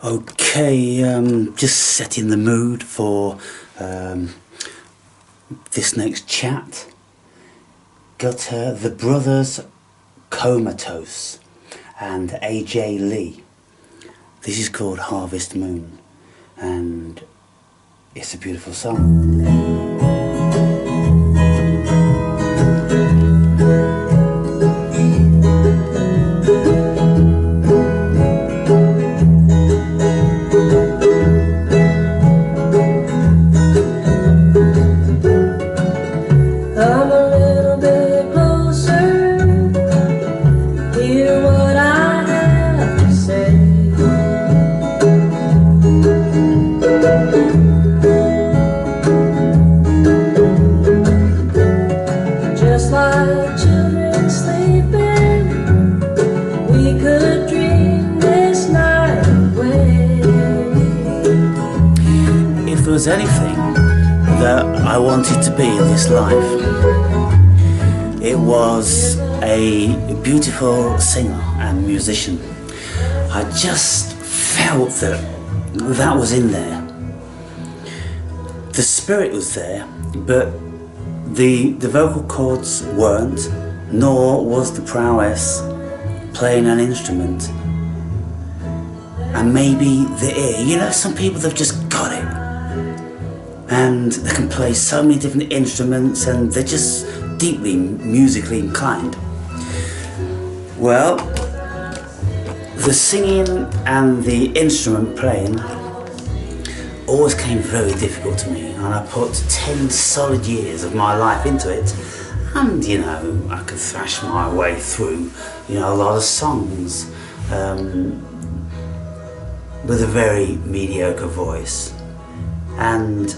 Okay, just setting the mood for this next chat. Got the brothers Comatose and AJ Lee. This is called Harvest Moon, and it's a beautiful song. If there was anything that I wanted to be in this life, it was a beautiful singer and musician. I just felt that that was in there. The spirit was there, but the vocal cords weren't, nor was the prowess playing an instrument. And maybe the ear, you know, some people have just got it. And they can play so many different instruments and they're just deeply musically inclined. Well, the singing and the instrument playing always came very difficult to me, and I put 10 solid years of my life into it, and you know, I could thrash my way through, you know, a lot of songs with a very mediocre voice, and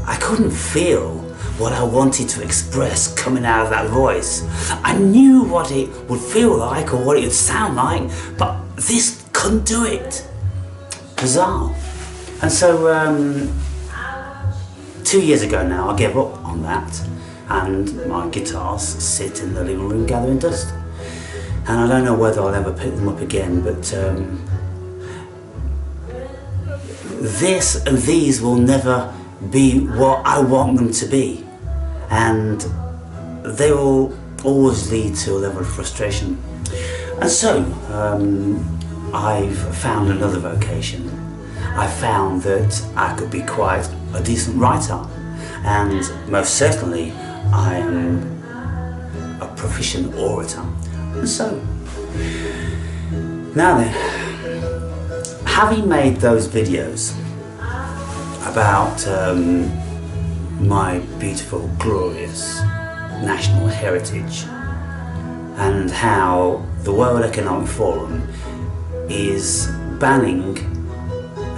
I couldn't feel what I wanted to express coming out of that voice. I knew what it would feel like or what it would sound like, but this couldn't do it. Bizarre. And so 2 years ago now I gave up on that, and my guitars sit in the living room gathering dust, and I don't know whether I'll ever pick them up again, but this and these will never be what I want them to be, and they will always lead to a level of frustration. And so I've found another vocation. I found that I could be quite a decent writer, and most certainly I am a proficient orator. And so now then, having made those videos about my beautiful, glorious national heritage, and how the World Economic Forum is banning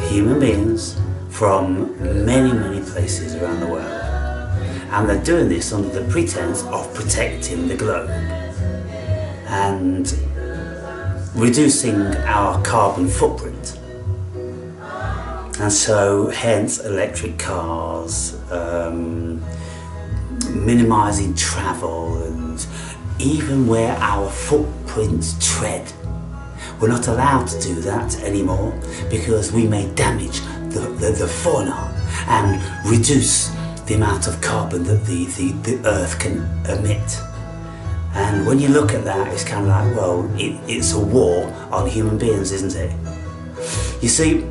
human beings from many, many places around the world, and they're doing this under the pretense of protecting the globe and reducing our carbon footprint. And so hence electric cars, minimising travel, and even where our footprints tread. We're not allowed to do that anymore because we may damage the fauna and reduce the amount of carbon that the earth can emit. And when you look at that, it's kind of like, well, it's a war on human beings, isn't it? You see,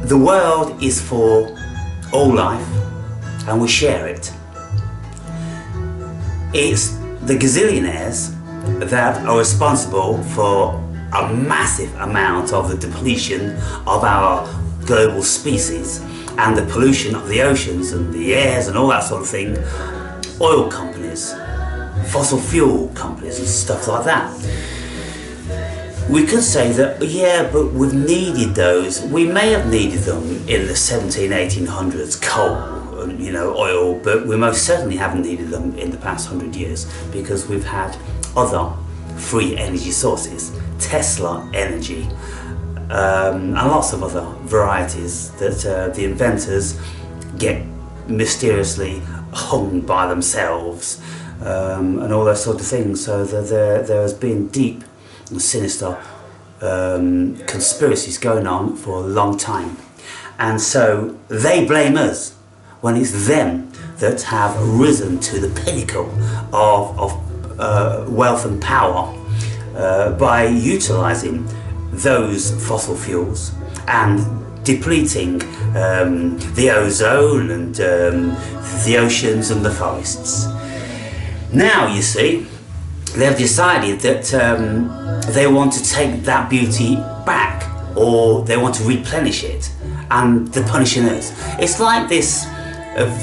the world is for all life, and we share it. It's the gazillionaires that are responsible for a massive amount of the depletion of our global species and the pollution of the oceans and the airs and all that sort of thing. Oil companies, fossil fuel companies and stuff like that. We could say that, yeah, but we've needed those. We may have needed them in the 1800s, coal, you know, oil, but we most certainly haven't needed them in the past 100 years because we've had other free energy sources, Tesla energy, and lots of other varieties that the inventors get mysteriously hung by themselves, and all those sort of things. So there has been deep and sinister conspiracies going on for a long time. And so they blame us when it's them that have risen to the pinnacle of wealth and power by utilising those fossil fuels and depleting the ozone and the oceans and the forests. Now, you see, they've decided that they want to take that beauty back, or they want to replenish it, and they're punishing us. It's like this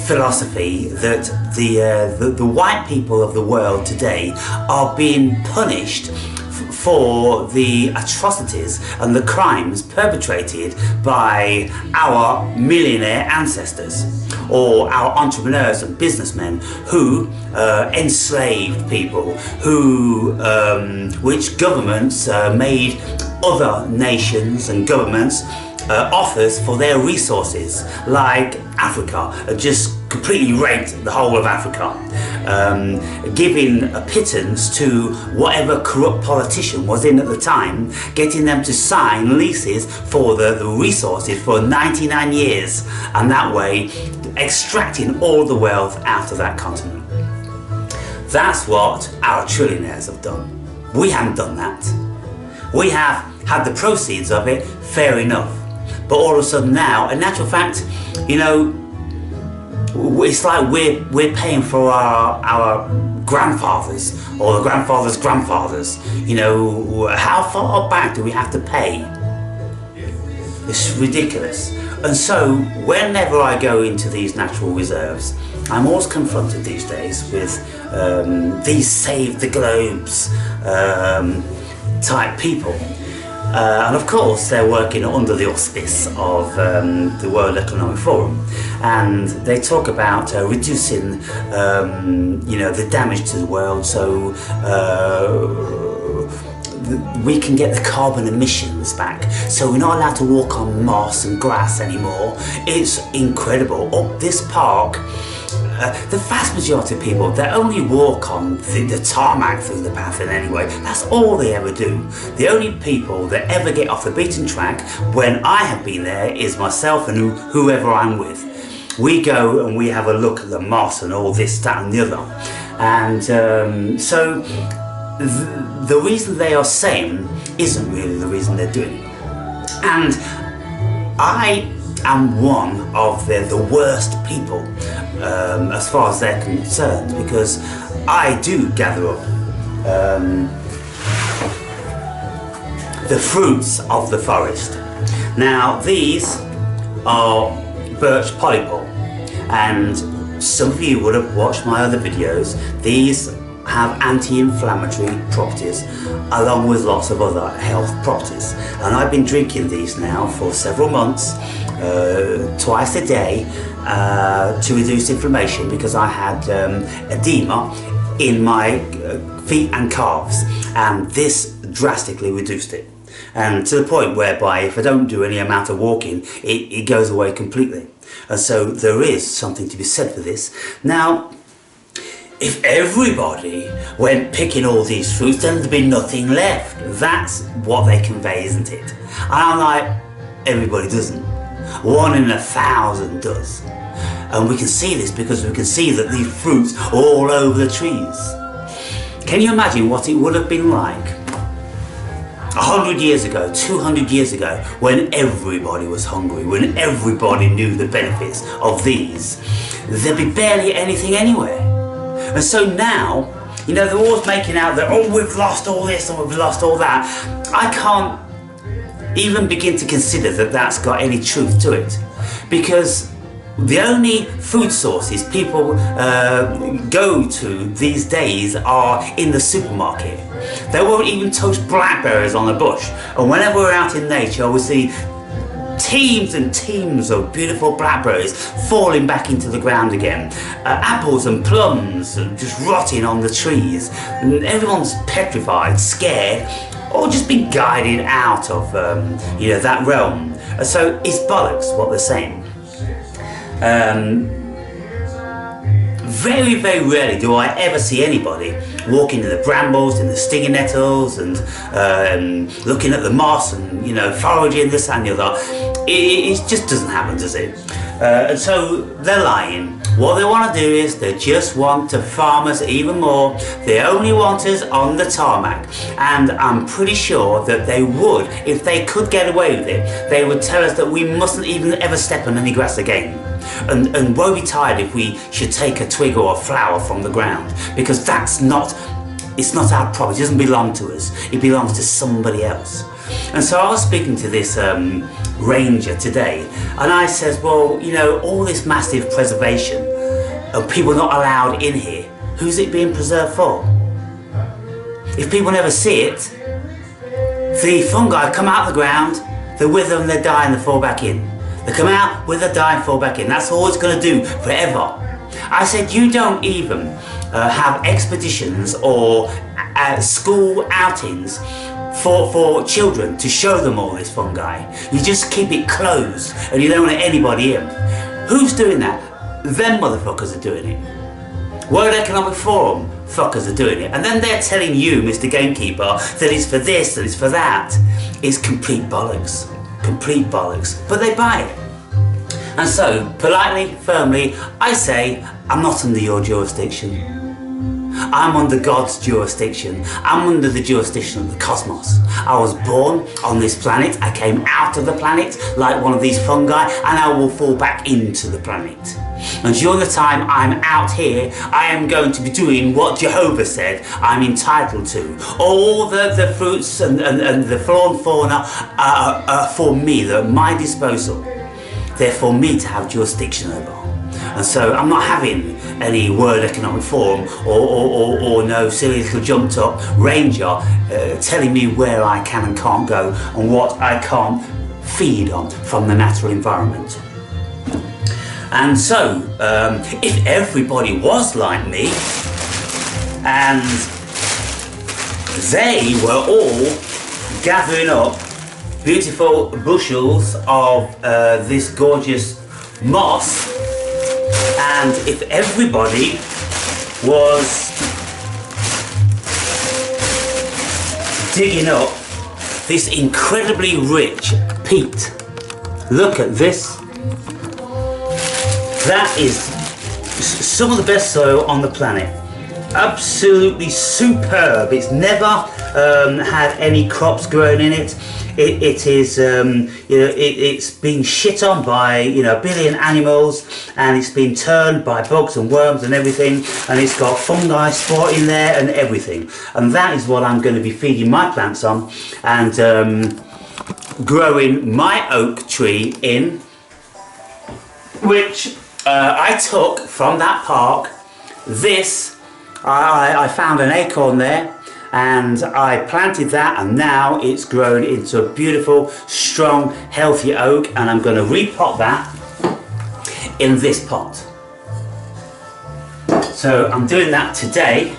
philosophy that the white people of the world today are being punished for the atrocities and the crimes perpetrated by our millionaire ancestors, or our entrepreneurs and businessmen who enslaved people, who which governments made other nations and governments offers for their resources, like Africa, just completely raped the whole of Africa, giving a pittance to whatever corrupt politician was in at the time, getting them to sign leases for the resources for 99 years, and that way extracting all the wealth out of that continent. That's what our trillionaires have done. We haven't done that. We have had the proceeds of it, fair enough. But all of a sudden now, in actual fact, you know, it's like we're paying for our grandfathers, or the grandfathers' grandfathers. You know, how far back do we have to pay? It's ridiculous. And so, whenever I go into these natural reserves, I'm always confronted these days with these save the globes type people. And of course they're working under the auspice of the World Economic Forum, and they talk about reducing you know, the damage to the world, so we can get the carbon emissions back, so we're not allowed to walk on moss and grass anymore. It's incredible. Up this park, the vast majority of people, they only walk on the tarmac through the path, and anyway, that's all they ever do. The only people that ever get off the beaten track when I have been there is myself and whoever I'm with. We go and we have a look at the moss and all this, that and the other. And so the reason they are saying isn't really the reason they're doing it. And I am one of the worst people as far as they're concerned, because I do gather up the fruits of the forest. Now, these are birch polypole, and some of you would have watched my other videos. These have anti-inflammatory properties, along with lots of other health properties, and I've been drinking these now for several months, twice a day, to reduce inflammation, because I had edema in my feet and calves, and this drastically reduced it, and to the point whereby if I don't do any amount of walking, it goes away completely. And so there is something to be said for this. Now, if everybody went picking all these fruits, then there'd be nothing left. That's what they convey, isn't it? And I'm like, everybody doesn't. 1 in 1,000 does. And we can see this because we can see that these fruits are all over the trees. Can you imagine what it would have been like 100 years ago, 200 years ago, when everybody was hungry, when everybody knew the benefits of these? There'd be barely anything anywhere. And so now, you know, they're always making out that, oh, we've lost all this or we've lost all that. I can't even begin to consider that that's got any truth to it, because the only food sources people go to these days are in the supermarket. They won't even toast blackberries on a bush, and whenever we're out in nature we see teams and teams of beautiful blackberries falling back into the ground again. Apples and plums just rotting on the trees, and everyone's petrified, scared, or just been guided out of you know, that realm. So it's bollocks what they're saying. very, very rarely do I ever see anybody walking in the brambles, in the stinging nettles, and looking at the moss, and foraging this and the other. It just doesn't happen, does it? And so they're lying. What they want to do is they just want to farm us even more. They only want us on the tarmac, and I'm pretty sure that they would, if they could get away with it, they would tell us that we mustn't even ever step on any grass again. And woe betide if we should take a twig or a flower from the ground, because it's not our property. It doesn't belong to us. It belongs to somebody else. And so I was speaking to this ranger today, and I says, well, all this massive preservation of people not allowed in here, who's it being preserved for? If people never see it, the fungi come out of the ground, they wither and they die and they fall back in. They come out, wither, die and fall back in. That's all it's going to do forever. I said, you don't even have expeditions or school outings for children to show them all this fungi. You just keep it closed and you don't let anybody in. Who's doing that? Them motherfuckers are doing it. World Economic Forum fuckers are doing it. And then they're telling you, Mr. Gamekeeper, that it's for this, that it's for that. It's complete bollocks. Complete bollocks. But they buy it. And so, politely, firmly, I say, I'm not under your jurisdiction. I'm under God's jurisdiction. I'm under the jurisdiction of the cosmos. I was born on this planet. I came out of the planet like one of these fungi, and I will fall back into the planet. And during the time I'm out here, I am going to be doing what Jehovah said I'm entitled to. All the fruits and the flora and fauna are for me. They're at my disposal. They're for me to have jurisdiction over. And so I'm not having any World Economic Forum or no silly little jumped up ranger telling me where I can and can't go and what I can't feed on from the natural environment. And so if everybody was like me and they were all gathering up beautiful bushels of this gorgeous moss, and if everybody was digging up this incredibly rich peat, look at this. That is some of the best soil on the planet. Absolutely superb. It's never had any crops growing in it. It is, it's been shit on by, a billion animals, and it's been turned by bugs and worms and everything, and it's got fungi sporting there and everything. And that is what I'm going to be feeding my plants on, and growing my oak tree in, which I took from that park. This, I found an acorn there, and I planted that, and now it's grown into a beautiful, strong, healthy oak, and I'm going to repot that in this pot. So I'm doing that today,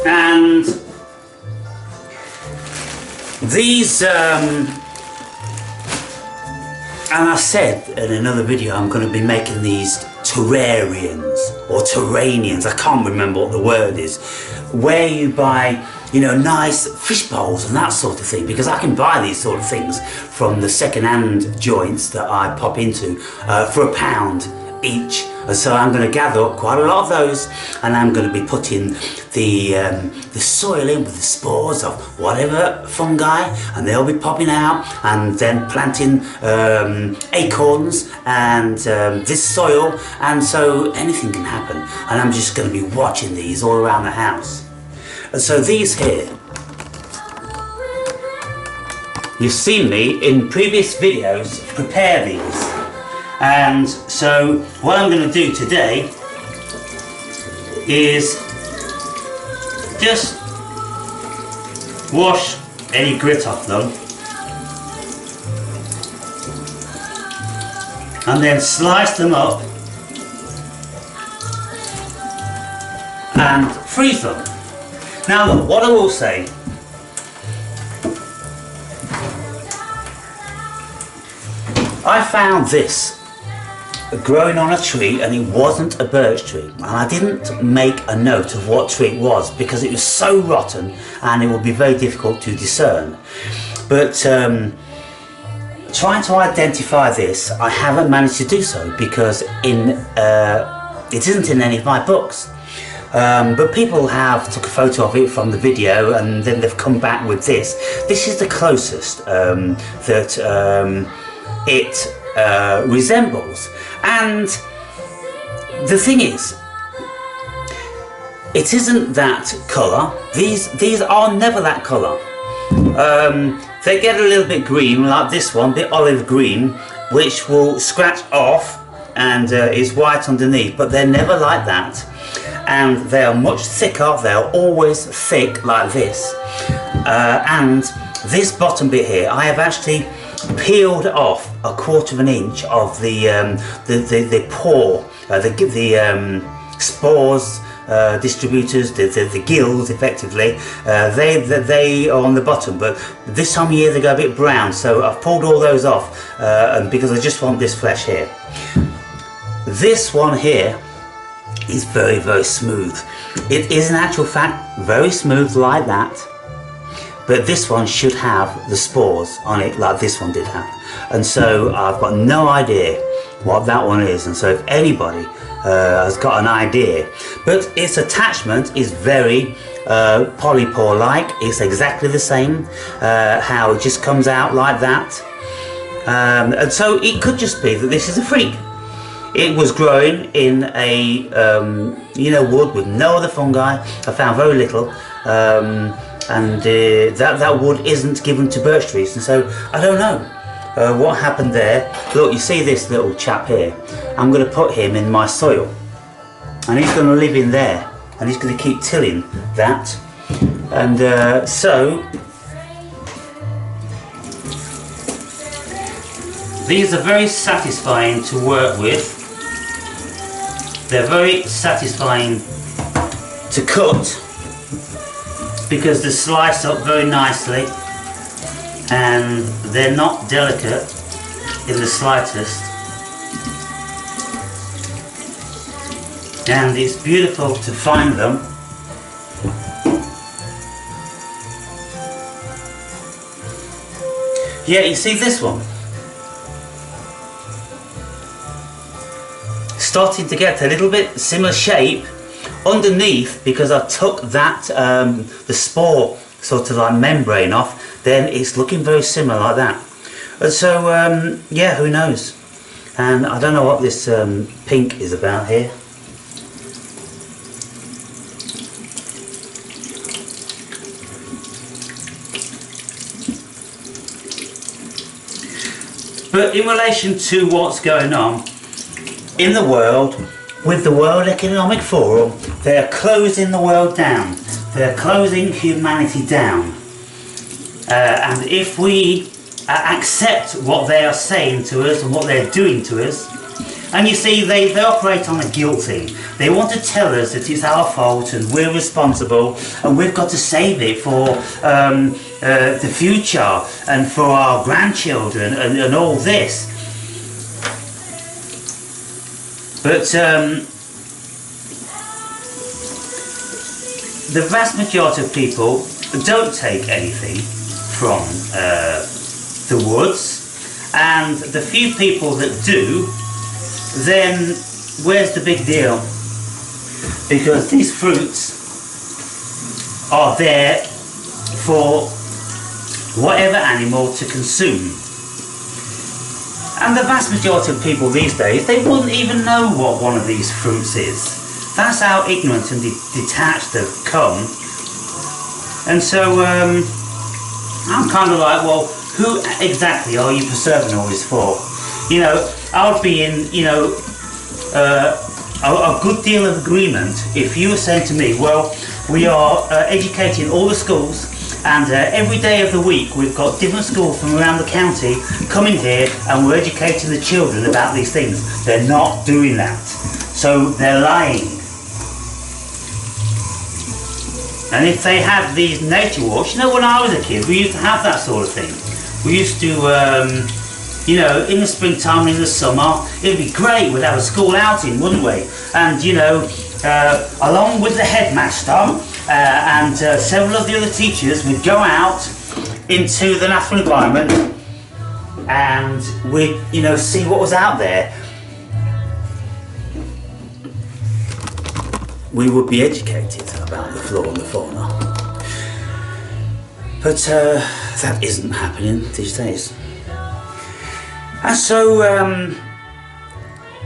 and these and I said in another video I'm going to be making these terrariums or terranians, I can't remember what the word is, where you buy, nice fish bowls and that sort of thing, because I can buy these sort of things from the second-hand joints that I pop into for £1 each. And so I'm going to gather up quite a lot of those, and I'm going to be putting the soil in with the spores of whatever fungi, and they'll be popping out, and then planting acorns and this soil, and so anything can happen. And I'm just going to be watching these all around the house. And so these here, you've seen me in previous videos prepare these. And so what I'm going to do today is just wash any grit off them, and then slice them up and freeze them. Now look, what I will say, I found this growing on a tree, and it wasn't a birch tree, and I didn't make a note of what tree it was because it was so rotten and it would be very difficult to discern. But trying to identify this, I haven't managed to do so because it isn't in any of my books. But people have took a photo of it from the video, and then they've come back with this. This is the closest that it resembles. And the thing is, it isn't that colour. These are never that colour. They get a little bit green, like this one, a bit olive green, which will scratch off and is white underneath, but they're never like that. And they are much thicker. They're always thick like this. And this bottom bit here, I have actually peeled off 1/4 of an inch of the pore, the spores distributors, the gills, effectively. They are on the bottom, but this time of year they go a bit brown, so I've pulled all those off, and because I just want this flesh here. This one here is very, very smooth. It is in actual fact very smooth like that, but this one should have the spores on it like this one did have, and so I've got no idea what that one is. And so if anybody has got an idea, but its attachment is very polypore like. It's exactly the same, how it just comes out like that, and so it could just be that this is a freak. It was growing in a wood with no other fungi. I found very little, and that wood isn't given to birch trees, and so I don't know what happened there. Look, you see this little chap here? I'm going to put him in my soil, and he's going to live in there, and he's going to keep tilling that, and so these are very satisfying to work with. They're very satisfying to cut because they slice up very nicely, and they're not delicate in the slightest, and it's beautiful to find them. Yeah, you see this one? Starting to get a little bit similar shape underneath, because I took that the spore sort of like membrane off, then it's looking very similar like that. And so yeah, who knows? And I don't know what this pink is about here. But in relation to what's going on in the world, with the World Economic Forum, they are closing the world down. They are closing humanity down. And if we accept what they are saying to us and what they're doing to us, and you see, they operate on a guilt thing. They want to tell us that it's our fault and we're responsible and we've got to save it for the future and for our grandchildren and all this. But the vast majority of people don't take anything from the woods, and the few people that do, then where's the big deal? Because these fruits are there for whatever animal to consume. And the vast majority of people these days, they wouldn't even know what one of these fruits is. That's how ignorant and detached they've come. And so I'm kind of like, well, who exactly are you preserving all this for? You know, I would be in, you know, a good deal of agreement if you were saying to me, well, we are educating all the schools, and every day of the week we've got different schools from around the county coming here and we're educating the children about these things. They're not doing that. So they're lying. And if they had these nature walks, you know, when I was a kid we used to have that sort of thing. We used to you know, in the springtime, in the summer, it'd be great. We'd have a school outing, wouldn't we? And, you know, along with the headmaster and several of the other teachers, we'd go out into the natural environment and we'd, you know, see what was out there. We would be educated about the flora and the fauna. But that isn't happening these days. And so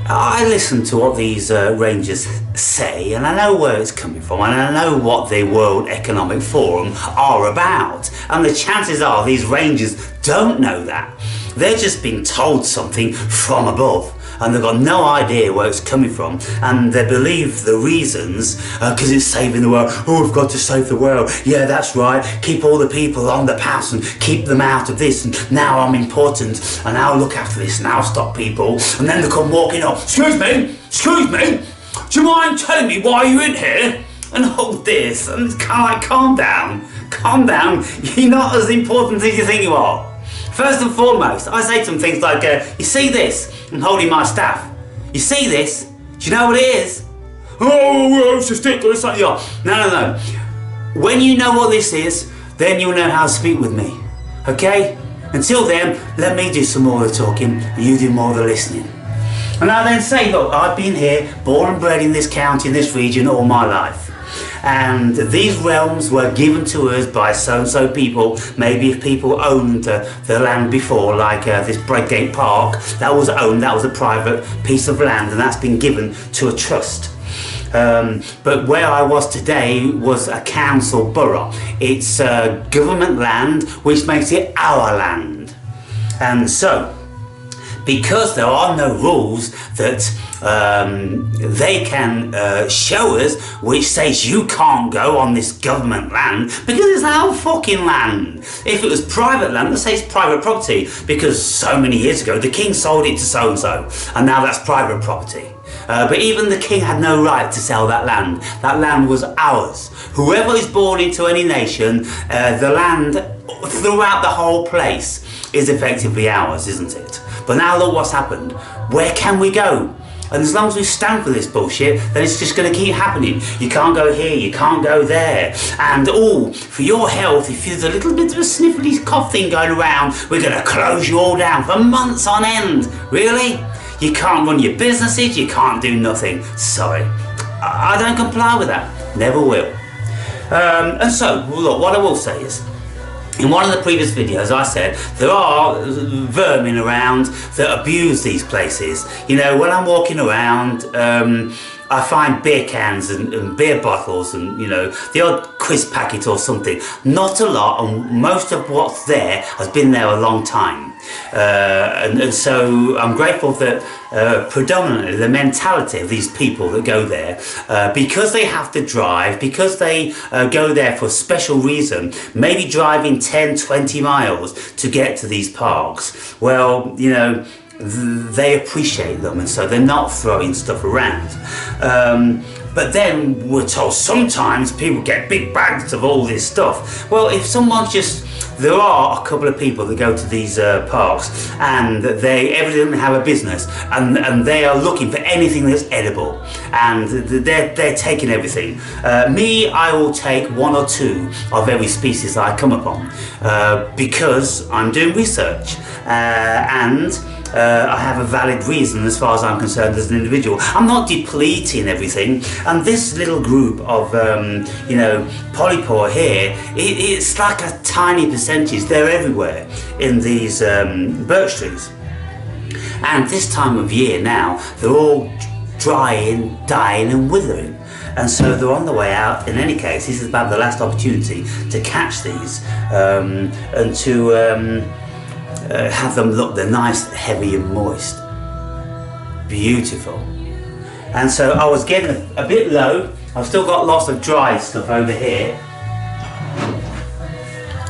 I listen to what these rangers say, and I know where it's coming from, and I know what the World Economic Forum are about. And the chances are these rangers don't know that. They're just being told something from above, and they've got no idea where it's coming from, and they believe the reasons because it's saving the world. Oh, we've got to save the world. Yeah, that's right. Keep all the people on the path and keep them out of this, and now I'm important and I'll look after this and I'll stop people. And then they come walking up. Excuse me, do you mind telling me why you're in here? And all this, and it's kind of like, calm down, you're not as important as you think you are. First and foremost, I say to them things like, you see this? I'm holding my staff. You see this? Do you know what it is? Oh, it's a stick or something. No. When you know what this is, then you'll know how to speak with me. Okay? Until then, let me do some more of the talking and you do more of the listening. And I then say, look, I've been here, born and bred in this county, in this region all my life. And these realms were given to us by so-and-so people. Maybe if people owned the land before, like this Bradgate Park, that was owned, that was a private piece of land, and that's been given to a trust. But where I was today was a council borough. It's government land, which makes it our land. And so, because there are no rules that they can show us which says you can't go on this government land because it's our fucking land. If it was private land, let's say it's private property, because so many years ago the king sold it to so-and-so and now that's private property. But even the king had no right to sell that land. That land was ours. Whoever is born into any nation, the land throughout the whole place is effectively ours, isn't it? But now look what's happened. Where can we go? And as long as we stand for this bullshit, then it's just going to keep happening. You can't go here, you can't go there. And for your health, if there's a little bit of a sniffly cough thing going around, we're going to close you all down for months on end. Really? You can't run your businesses, you can't do nothing. Sorry. I don't comply with that. Never will. And so, look, what I will say is, in one of the previous videos I said there are vermin around that abuse these places. You know, when I'm walking around, I find beer cans and beer bottles and, you know, the odd crisp packet or something. Not a lot, and most of what's there has been there a long time. And so I'm grateful that predominantly the mentality of these people that go there, because they have to drive, because they go there for a special reason, maybe driving 10-20 miles to get to these parks, well, you know, they appreciate them, and so they're not throwing stuff around. But then we're told sometimes people get big bags of all this stuff. Well, if someone's there are a couple of people that go to these parks and they evidently have a business and they are looking for anything that's edible, and they're taking everything. Me, I will take one or two of every species that I come upon because I'm doing research and I have a valid reason as far as I'm concerned as an individual. I'm not depleting everything, and this little group of you know, polypore here, it's like a tiny percentage. They're everywhere in these birch trees, and this time of year now they're all drying, dying and withering, and so they're on the way out. In any case, this is about the last opportunity to catch these and to have them look, they're nice, heavy and moist. Beautiful. And so I was getting a bit low. I've still got lots of dry stuff over here.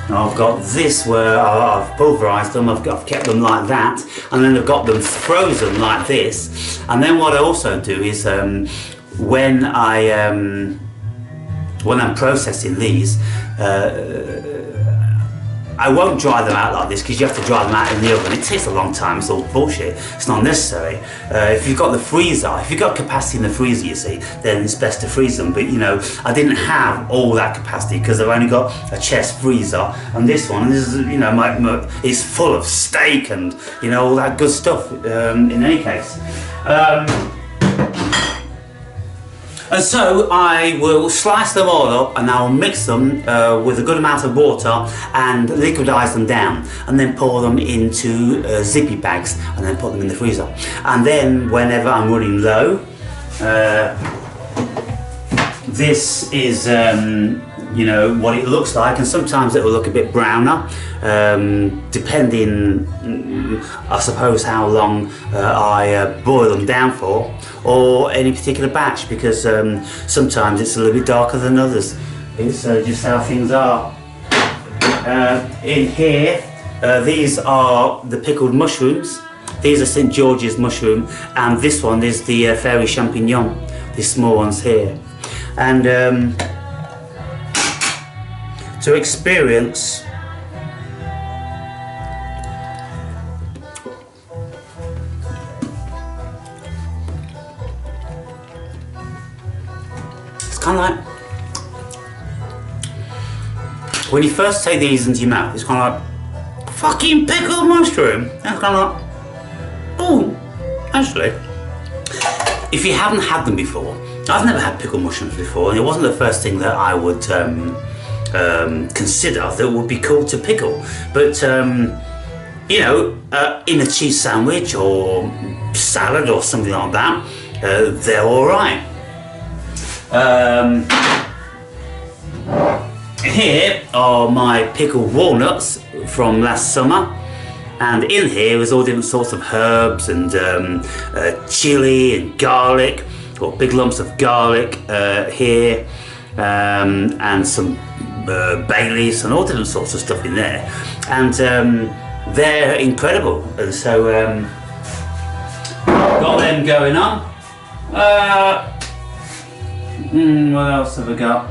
And I've got this where I've pulverised them, I've kept them like that, and then I've got them frozen like this. And then what I also do is when I'm processing these, I won't dry them out like this because you have to dry them out in the oven. It takes a long time, it's all bullshit. It's not necessary. If you've got the freezer, if you've got capacity in the freezer, you see, then it's best to freeze them. But you know, I didn't have all that capacity because I've only got a chest freezer, and this one, this is, you know, it's full of steak and, you know, all that good stuff. In any case. And so I will slice them all up and I'll mix them with a good amount of water and liquidize them down, and then pour them into zippy bags and then put them in the freezer. And then whenever I'm running low, this is you know what it looks like, and sometimes it will look a bit browner, depending I suppose how long I boil them down for, or any particular batch, because sometimes it's a little bit darker than others. It's just how things are. In here, these are the pickled mushrooms. These are St. George's mushroom, and this one is the fairy champignon, these small ones here. And to experience it's kind of like when you first take these into your mouth, it's kind of like fucking pickled mushroom. That's kind of like, oh, actually, if you haven't had them before, I've never had pickled mushrooms before, and it wasn't the first thing that I would consider that would be cool to pickle. But you know, in a cheese sandwich or salad or something like that, they're all right. Here are my pickled walnuts from last summer, and in here is all different sorts of herbs and chili and garlic, or big lumps of garlic here, and some bay leaves and all different sorts of stuff in there, and they're incredible. And so got them going on. What else have I got?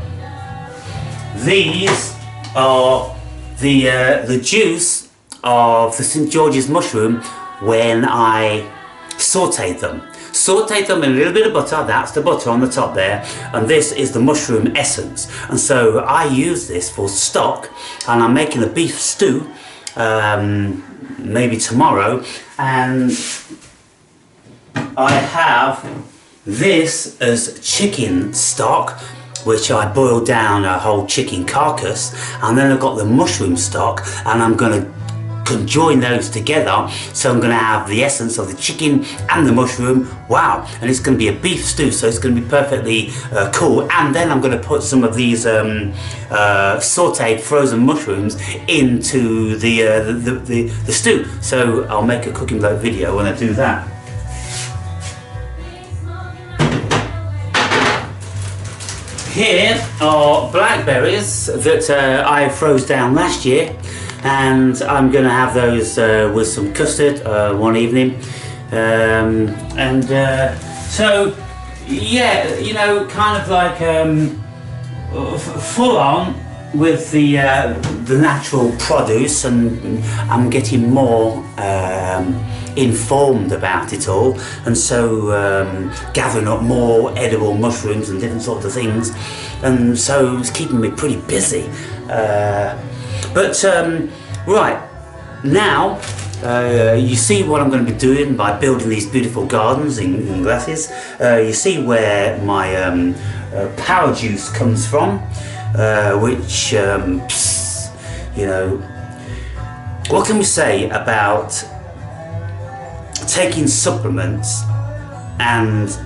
These are the juice of the St. George's mushroom when I sauteed them. Sauteed them in a little bit of butter, that's the butter on the top there, and this is the mushroom essence. And so I use this for stock, and I'm making a beef stew maybe tomorrow, and I have this as chicken stock, which I boiled down a whole chicken carcass, and then I've got the mushroom stock, and I'm going to conjoin those together. So I'm going to have the essence of the chicken and the mushroom. Wow! And it's going to be a beef stew, so it's going to be perfectly cool. And then I'm going to put some of these sautéed frozen mushrooms into the stew. So I'll make a cooking vlog video when I do that. Here are blackberries that I froze down last year, and I'm going to have those with some custard one evening. So yeah, you know, kind of like full on with the natural produce, and I'm getting more informed about it all, and so gathering up more edible mushrooms and different sorts of things, and so it's keeping me pretty busy. Right now, you see what I'm going to be doing by building these beautiful gardens in glasses. You see where my power juice comes from, which you know, what can we say about taking supplements and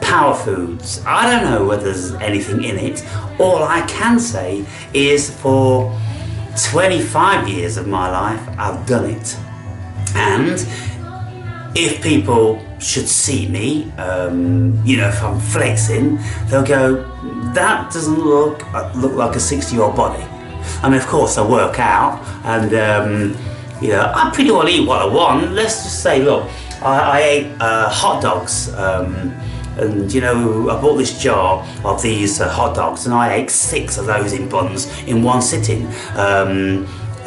power foods? I don't know whether there's anything in it. All I can say is for 25 years of my life I've done it, and if people should see me, you know, if I'm flexing, they'll go, that doesn't look like a 60-year-old body. I mean, of course I work out, and you know, I pretty well eat what I want. Let's just say, look, I ate hot dogs, and you know, I bought this jar of these hot dogs, and I ate 6 of those in buns in one sitting.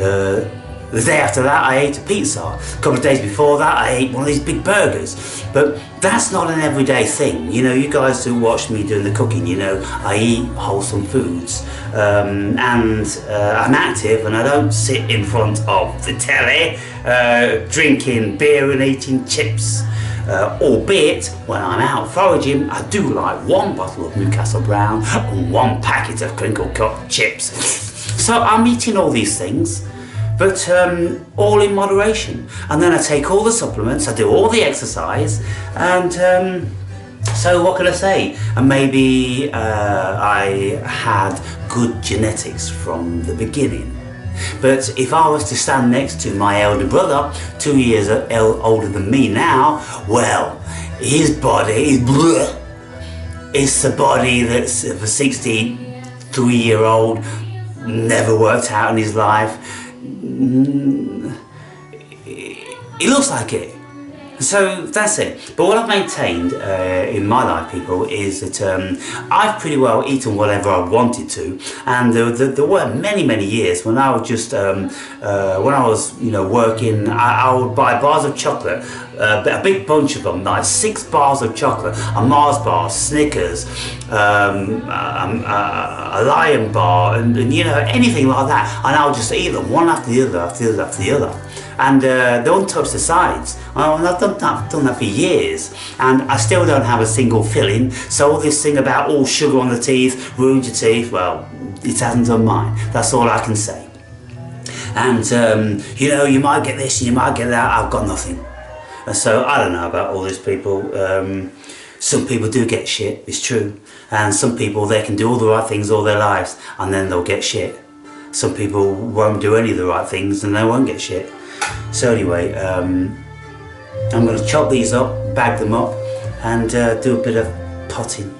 The day after that I ate a pizza. A couple of days before that I ate one of these big burgers. But that's not an everyday thing. You know, you guys who watch me doing the cooking, you know, I eat wholesome foods. And I'm active, and I don't sit in front of the telly drinking beer and eating chips. Albeit, when I'm out foraging, I do like one bottle of Newcastle Brown and one packet of crinkle cut chips. So I'm eating all these things, but all in moderation. And then I take all the supplements, I do all the exercise, and so what can I say? And maybe I had good genetics from the beginning. But if I was to stand next to my elder brother, 2 years older than me now, well, his body is it's the body that's of a 63-year-old, never worked out in his life. He looks like it. So that's it. But what I've maintained in my life, people, is that I've pretty well eaten whatever I wanted to, and there were many years when I was just when I was, you know, working. I would buy bars of chocolate, a big bunch of them, like 6 bars of chocolate, a Mars bar, Snickers, a Lion bar, and you know, anything like that, and I would just eat them one after the other, after the other, after the other. And they don't touch the sides. I've done that for years, and I still don't have a single filling. So all this thing about all sugar on the teeth ruins your teeth, well, it hasn't done mine. That's all I can say. And you know, you might get this and you might get that. I've got nothing. And so I don't know about all these people. Some people do get shit, it's true. And some people, they can do all the right things all their lives and then they'll get shit. Some people won't do any of the right things and they won't get shit. So anyway, I'm going to chop these up, bag them up, and do a bit of potting.